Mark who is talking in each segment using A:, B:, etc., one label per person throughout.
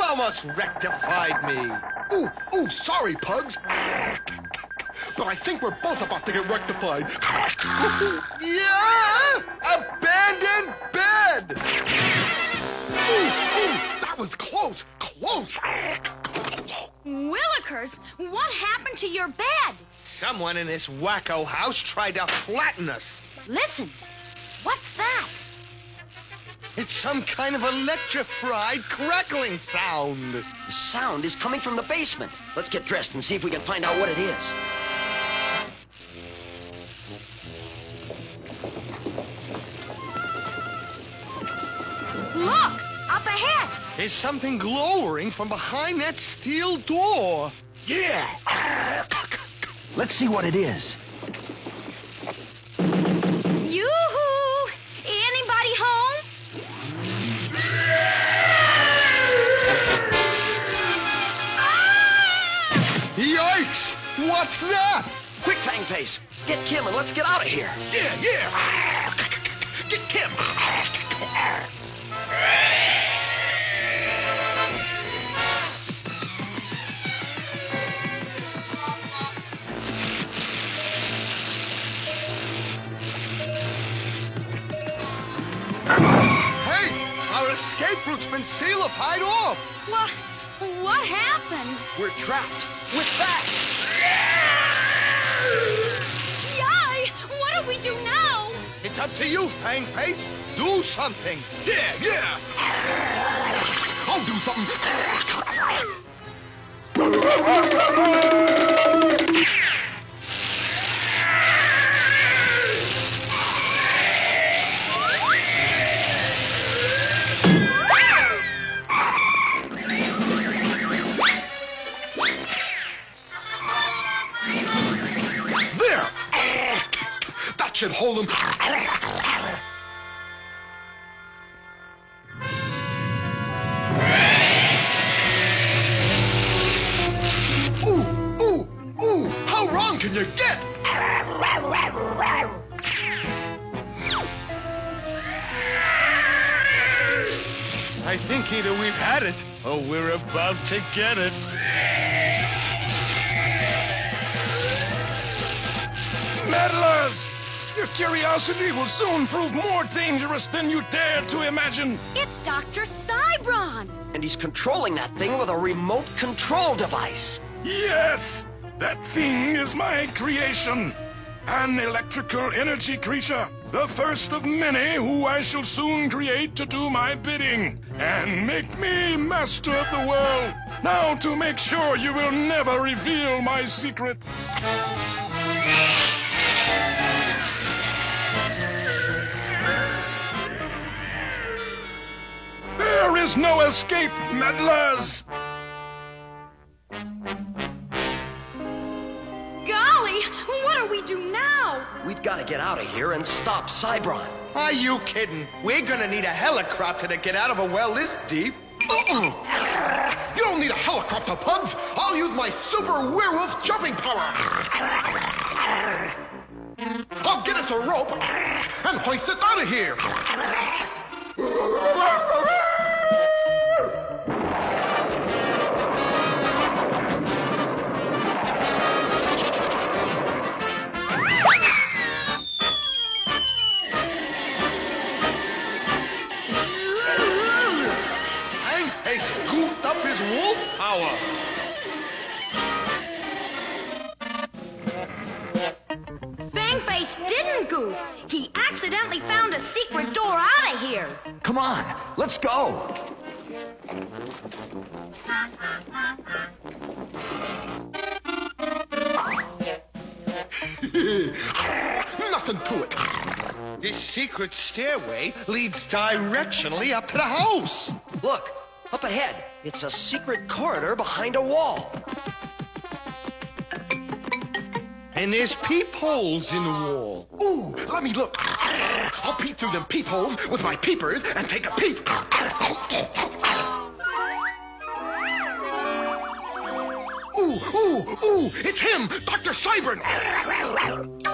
A: almost rectified me.
B: Ooh, sorry, Pugs. But I think we're both about to get rectified.
A: Yeah! Abandoned bed!
B: Ooh, that was close.
C: Willikers, what happened to your bed?
A: Someone in this wacko house tried to flatten us.
C: Listen, what's that?
A: It's some kind of electrified crackling sound.
D: The sound is coming from the basement. Let's get dressed and see if we can find out what it is.
C: Look, up ahead.
A: There's something glowering from behind that steel door.
B: Yeah.
D: Let's see what it is.
C: Yoo-hoo! Anybody home?
A: Yikes! What's that?
D: Quick, Fangface! Get Kim and let's get out of here.
B: Yeah. Get Kim.
A: Hey! Our escape route's been sealified off!
C: What happened?
D: We're trapped. With that!
C: Yai! What do we do now?
A: It's up to you, Fangface. Do something.
B: Yeah. I'll do something. There! That should hold him. Ooh! How wrong can you get?
A: I think either we've had it, or we're about to get it.
E: Meddlers! Your curiosity will soon prove more dangerous than you dared to imagine.
C: It's Dr. Cybron.
D: And he's controlling that thing with a remote control device.
E: Yes! That thing is my creation. An electrical energy creature. The first of many who I shall soon create to do my bidding. And make me master of the world. Now to make sure you will never reveal my secret. There is no escape, meddlers!
C: Golly, what do we do now?
D: We've got to get out of here and stop Cybron.
A: Are you kidding? We're gonna need a helicopter to get out of a well this deep.
B: You don't need a helicopter, Pugs. I'll use my super werewolf jumping power. I'll get us a rope and hoist it out of here.
A: Fangface goofed up his wolf power.
C: Fangface didn't goof. He accidentally found a secret door out of here.
D: Come on, let's go.
B: Nothing to it.
A: This secret stairway leads directionally up to the house.
D: Look, up ahead. It's a secret corridor behind a wall.
A: And there's peepholes in the wall.
B: Ooh, let me look. I'll peek through them peepholes with my peepers and take a peep. Ooh, it's him, Dr. Cybron.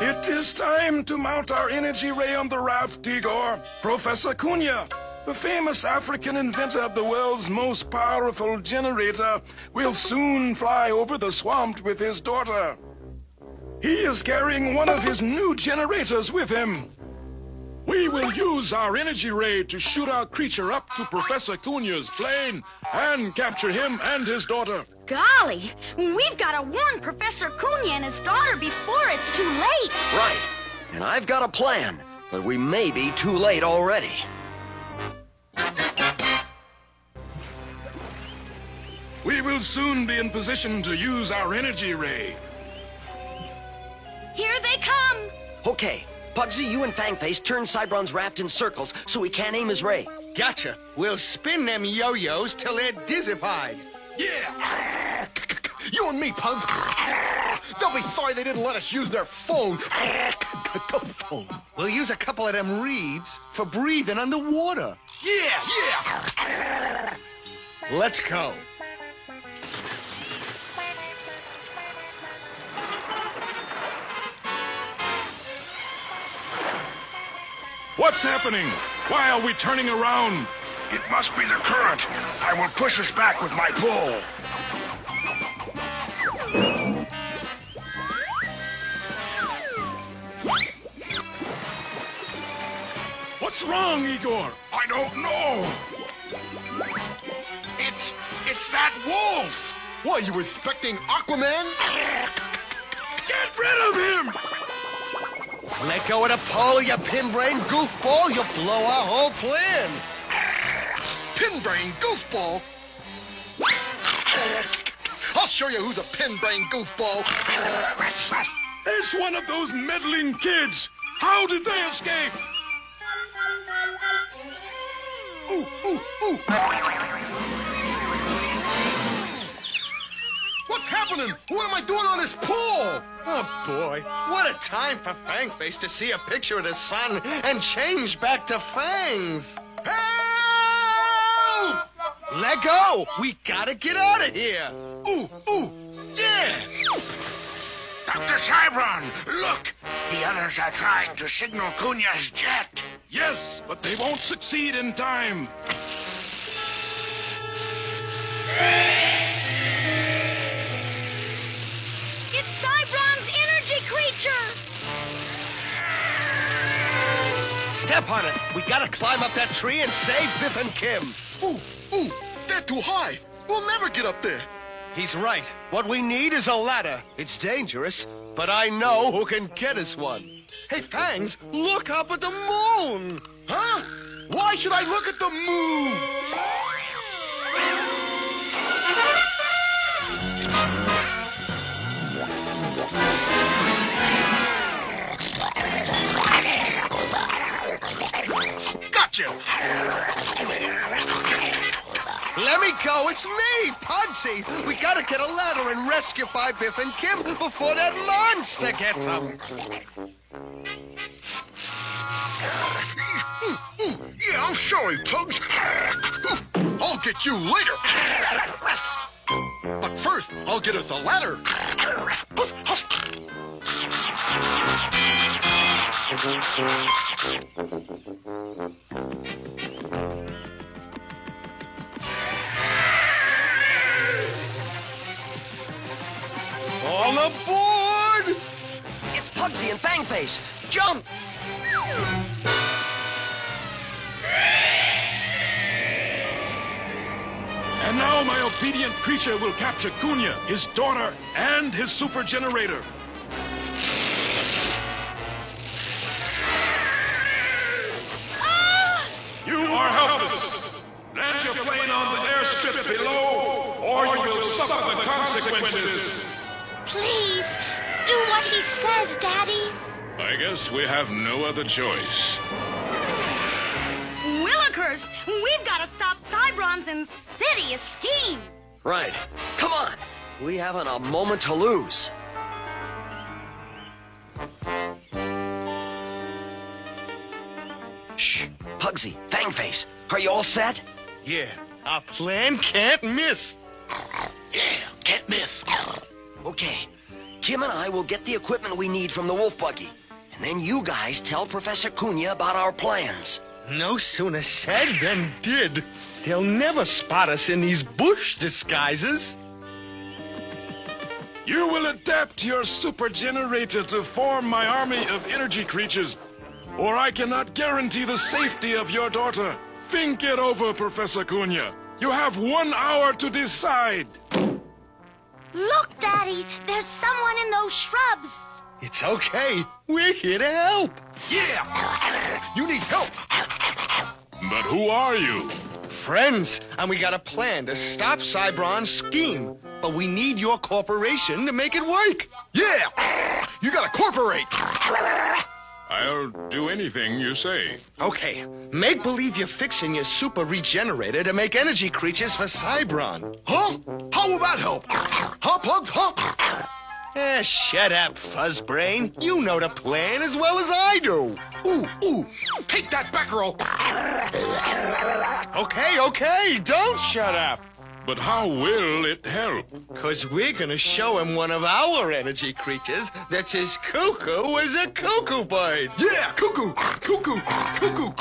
E: It is time to mount our energy ray on the raft, Igor. Professor Cunha, The famous African inventor of the world's most powerful generator will soon fly over the swamp with his daughter. He is carrying one of his new generators with him. We will use our energy ray to shoot our creature up to Professor Cunha's plane and capture him and his daughter.
C: Golly, we've got to warn Professor Cunha and his daughter before it's too late.
D: Right. And I've got a plan, but we may be too late already.
E: We will soon be in position to use our energy ray.
C: Here they come.
D: Okay, Pugsy, you and Fangface turn Cybron's raft in circles so he can't aim his ray.
A: Gotcha. We'll spin them yo-yos till they're dizzified.
B: Yeah! You and me, Pugs. They'll be sorry they didn't let us use their phone. Phone.
A: We'll use a couple of them reeds for breathing underwater.
B: Yeah!
A: Let's go.
E: What's happening? Why are we turning around?
F: It must be the current. I will push us back with my pull.
E: What's wrong, Igor?
F: I don't know. It's that wolf.
B: What, you expecting Aquaman?
E: Get rid of him!
A: Let go of the pole, you pin-brain goofball. You'll blow our whole plan.
B: Pinbrain goofball? I'll show you who's a pinbrain goofball.
E: It's one of those meddling kids. How did they escape?
B: Ooh, ooh, ooh. What's happening? What am I doing on this pole?
A: Oh, boy. What a time for Fangface to see a picture of the sun and change back to Fangs.
B: Help!
A: Let go. We gotta get out of here.
B: Ooh, ooh, yeah!
F: Dr. Cybron, look! The others are trying to signal Cunha's jet.
E: Yes, but they won't succeed in time.
C: It's Cybron's energy creature.
A: Step on it. We gotta climb up that tree and save Biff and Kim.
B: Ooh, ooh, they're too high. We'll never get up there.
A: He's right. What we need is a ladder. It's dangerous, but I know who can get us one.
B: Hey, Fangs, look up at the moon! Huh? Why should I look at the moon? Gotcha!
A: Let me go. It's me, Pugsy. We gotta get a ladder and rescue Biff and Kim before that monster gets them.
B: Yeah, I'm sorry, Pugs. I'll get you later. But first, I'll get us a ladder.
A: All aboard!
D: It's Pugsy and Fangface. Jump!
E: And now my obedient creature will capture Cunha, his daughter, and his super generator. You are helpless. Land your plane on the airstrip below, or you will suffer the consequences.
C: Please, do what he says, Daddy.
E: I guess we have no other choice.
C: Willikers, we've got to stop Cybron's insidious scheme.
D: Right. Come on. We haven't a moment to lose. Shh. Pugsy, Fangface, are you all set?
A: Yeah, our plan can't miss.
F: Yeah, can't miss.
D: Okay. Kim and I will get the equipment we need from the wolf buggy. And then you guys tell Professor Cunha about our plans.
A: No sooner said than did. They'll never spot us in these bush disguises.
E: You will adapt your super generator to form my army of energy creatures, or I cannot guarantee the safety of your daughter. Think it over, Professor Cunha. You have 1 hour to decide.
C: Look, Daddy, there's someone in those shrubs.
A: It's okay. We're here to help.
B: Yeah! You need help!
E: But who are you?
A: Friends, and we got a plan to stop Cybron's scheme. But we need your corporation to make it work.
B: Yeah! You gotta corporate!
E: I'll do anything you say.
A: Okay, make believe you're fixing your super regenerator to make energy creatures for Cybron.
B: Huh? How will that help? Huh, Pugs? Huh?
A: Shut up, Fuzzbrain. You know the plan as well as I do.
B: Ooh! Take that, Batgirl!
A: Okay, don't shut up.
E: But how will it help?
A: 'Cause we're gonna show him one of our energy creatures that's as cuckoo as a cuckoo bird.
B: Yeah! Cuckoo! Cuckoo! Cuckoo!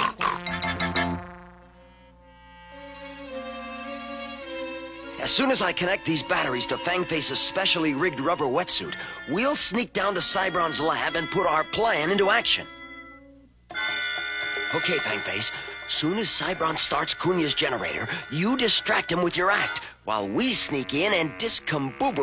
D: As soon as I connect these batteries to Fangface's specially rigged rubber wetsuit, we'll sneak down to Cybron's lab and put our plan into action. Okay, Fangface. Soon as Cybron starts Cunha's generator, you distract him with your act, while we sneak in and discombobulate